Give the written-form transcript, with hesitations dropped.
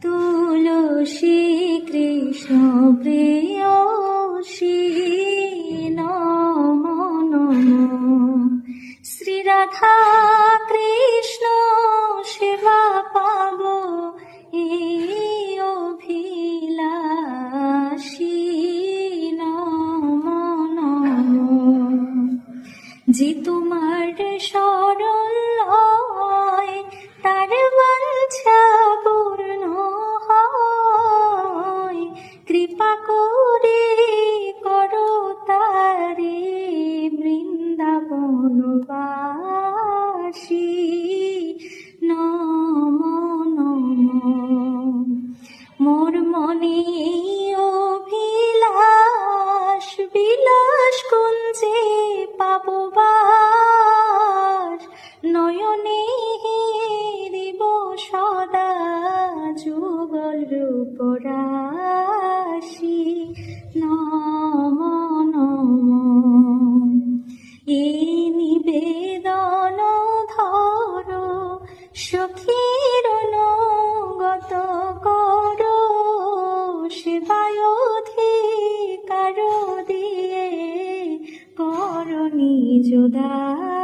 তুলসী কৃষ্ণ প্রেয়সী নমো নমো। শ্রী রাধা কৃষ্ণ সেবা পাব এই অভিলাষী নমো নমো। যে তোমার শরণ হয় তার বাঞ্ছা পূর্ণ হয়, কৃপা করে করো তারে বৃন্দাবনবাসী নমো নমো। মোর মনে অভিলাষ বিলাস কুঞ্জে পাবো বাস, নয়নে হেরিব সদা যুগল রূপরাশি নমো নমো। এই নিবেদন ধরো সখীর অনুগত করো, সেবায় অধিকার দিয়ে করো নিজ দান।